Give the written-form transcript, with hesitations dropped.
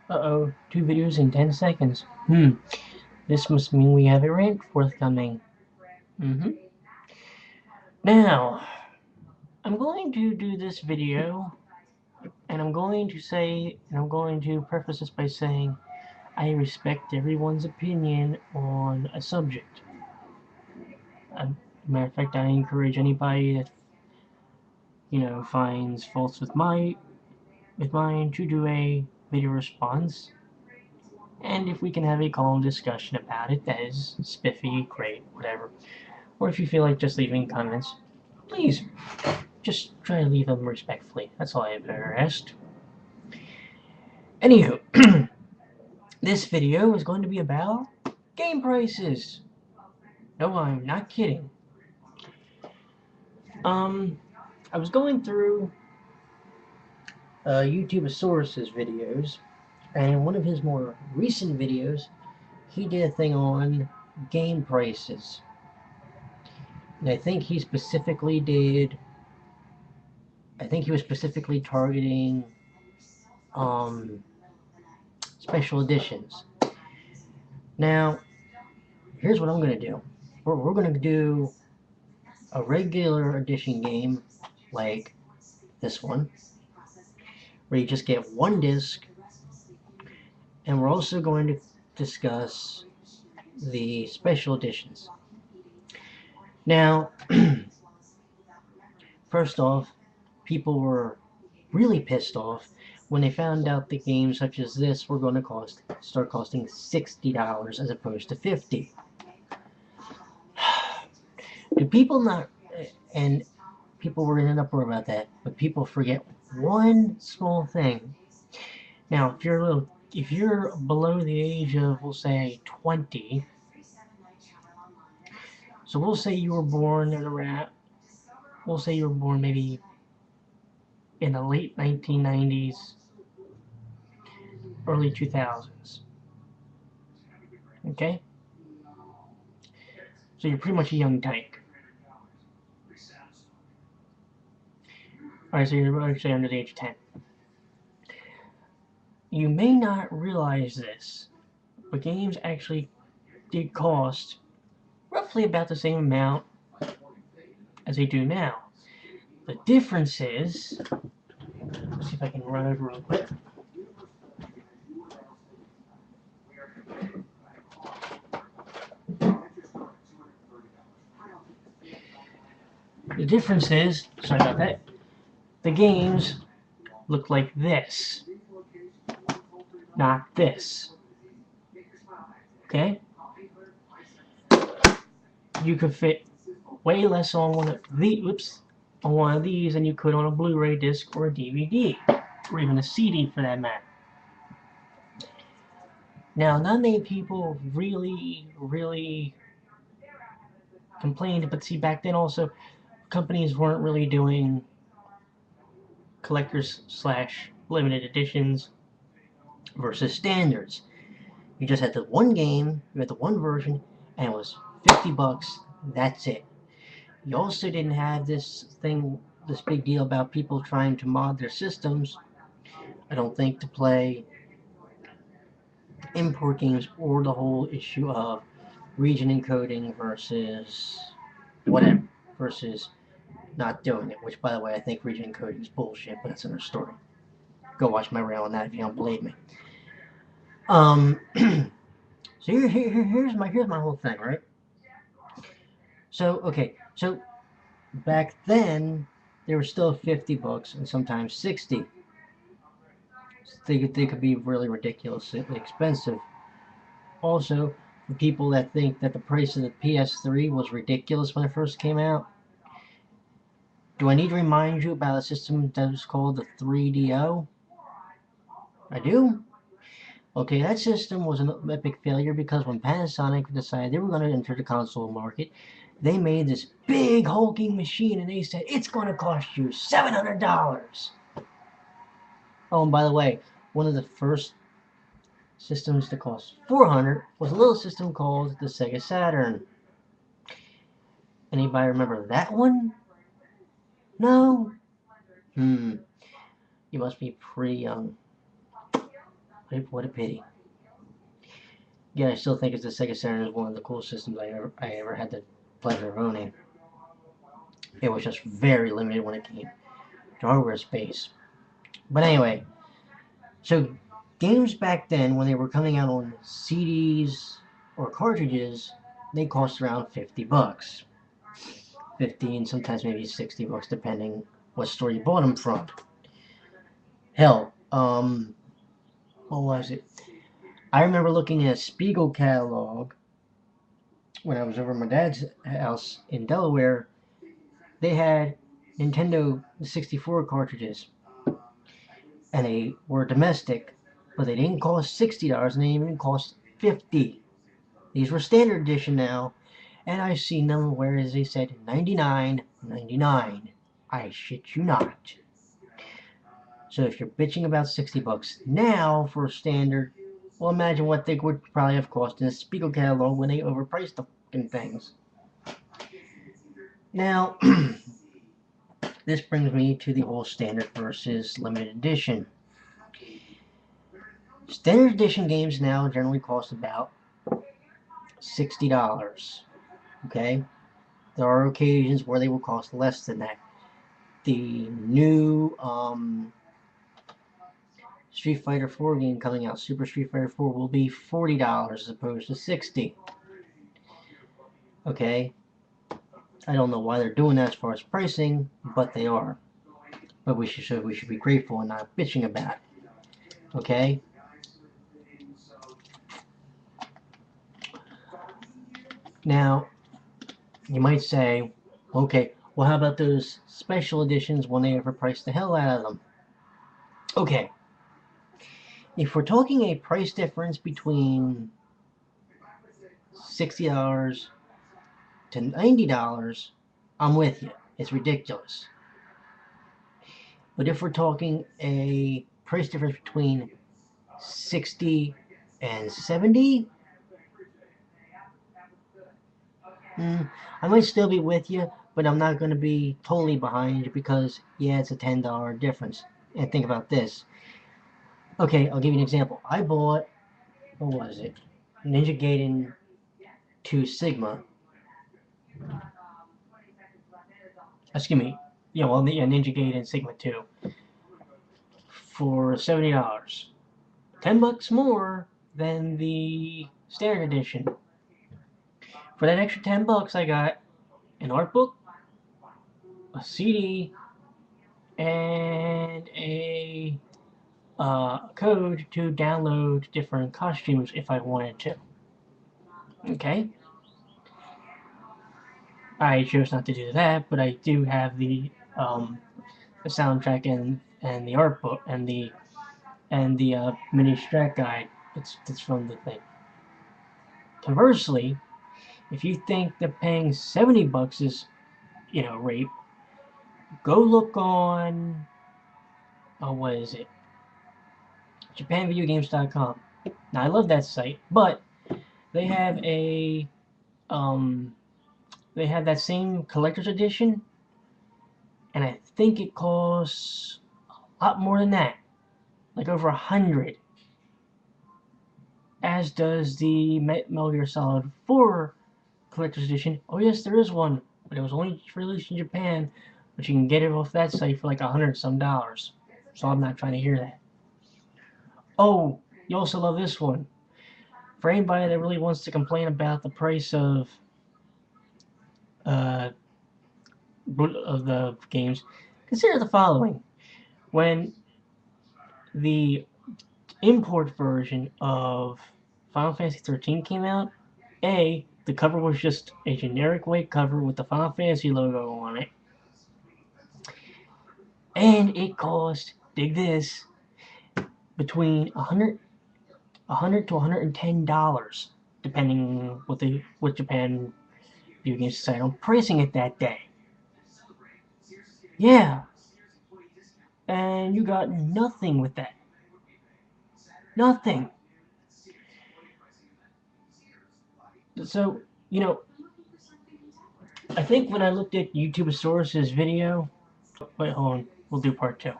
Uh-oh, 2 videos in 10 seconds. This must mean we have a rant forthcoming. Now, I'm going to do this video, and I'm going to preface this by saying, I respect everyone's opinion on a subject. Matter of fact, I encourage anybody that, finds faults with mine to do a video response. And if we can have a calm discussion about it, that is spiffy, great, whatever. Or if you feel like just leaving comments, please just try to leave them respectfully. That's all I have ever asked. Anywho, this video is going to be about game prices. No, I'm not kidding. I was going through Youtubasaurus's videos, and in one of his more recent videos, he did a thing on game prices. And I think he was specifically targeting special editions. Now, here's what I'm going to do. We're going to do a regular edition game like this one, where you just get one disc, and we're also going to discuss the special editions. Now, first off, people were really pissed off when they found out that games such as this were going to start costing $60 as opposed to $50. Do people not, and people were in an uproar about that, but people forget one small thing. Now, if you're below the age of, we'll say, 20, so we'll say you were born maybe in the late 1990s, early 2000s. Okay? So you're pretty much a young tyke. Alright, so you're actually under the age of 10. You may not realize this, but games actually did cost roughly about the same amount as they do now. The difference is, let's see if I can run over real quick. The difference is, sorry about that, the games look like this, not this. Okay? You could fit way less on one of these than you could on a Blu-ray disc or a DVD, or even a CD for that matter. Now, not many people really complained, but see, back then also, companies weren't really doing collectors / limited editions versus standards. You just had the one game, you had the one version, and it was $50. That's it. You also didn't have this big deal about people trying to mod their systems, I don't think, to play import games, or the whole issue of region encoding versus whatever, versus not doing it, which, by the way, I think region encoding is bullshit, but that's another story. Go watch my reel on that if you don't believe me. So here's my whole thing, right? So, okay, so back then, they were still $50 and sometimes 60. They could be really ridiculously expensive. Also, for people that think that the price of the PS3 was ridiculous when it first came out, do I need to remind you about a system that was called the 3DO? I do? Okay, that system was an epic failure because when Panasonic decided they were going to enter the console market, they made this big hulking machine and they said, it's going to cost you $700. Oh, and by the way, one of the first systems to cost $400 was a little system called the Sega Saturn. Anybody remember that one? No? You must be pretty young. What a pity. Yeah, I still think it's the Sega Saturn is one of the coolest systems I ever had the pleasure of owning. It was just very limited when it came to hardware space. But anyway, so games back then, when they were coming out on CDs or cartridges, they cost around $50. 15, sometimes maybe $60, depending what store you bought them from. Hell, what was it? I remember looking at a Spiegel catalog when I was over at my dad's house in Delaware. They had Nintendo 64 cartridges, and they were domestic, but they didn't cost $60, and they didn't even cost $50. These were standard edition now, and I've seen them where, as they said, $99.99. I shit you not. So if you're bitching about $60 now for a standard, well, imagine what they would probably have cost in a Spiegel catalog when they overpriced the fucking things. Now, this brings me to the whole standard versus limited edition. Standard edition games now generally cost about $60. Okay? There are occasions where they will cost less than that. The new Street Fighter 4 game coming out, Super Street Fighter 4, will be $40 as opposed to $60. Okay? I don't know why they're doing that as far as pricing, but they are. But we should be grateful and not bitching about it. Okay? Now, you might say, okay, well, how about those special editions when they overprice the hell out of them? Okay. If we're talking a price difference between $60 to $90, I'm with you. It's ridiculous. But if we're talking a price difference between 60 and 70, I might still be with you, but I'm not going to be totally behind you because, yeah, it's a $10 difference. And think about this. Okay, I'll give you an example. I bought, what was it? Ninja Gaiden 2 Sigma. Excuse me. Yeah, well, Ninja Gaiden Sigma 2 for $70. $10 more than the standard edition. For that extra $10, I got an art book, a CD, and a code to download different costumes if I wanted to. Okay? I chose not to do that, but I do have the soundtrack and the art book and the mini strat guide that's from the thing. Conversely, if you think that paying $70 is, rape, go look on, what is it? JapanVideoGames.com. Now I love that site, but they have they have that same collector's edition, and I think it costs a lot more than that, like over $100. As does the Metal Gear Solid 4 collector's edition. Oh yes, there is one, but it was only released in Japan, but you can get it off that site for like $100 some. So I'm not trying to hear that. Oh, you also love this one. For anybody that really wants to complain about the price of the games, consider the following. When the import version of Final Fantasy 13 came out, the cover was just a generic white cover with the Final Fantasy logo on it. And it cost, dig this, between $100 to $110, depending what Japan Video Games decided on pricing it that day. Yeah. And you got nothing with that. Nothing. So, I think when I looked at Youtubasaurus' video, wait, hold on, we'll do part 2.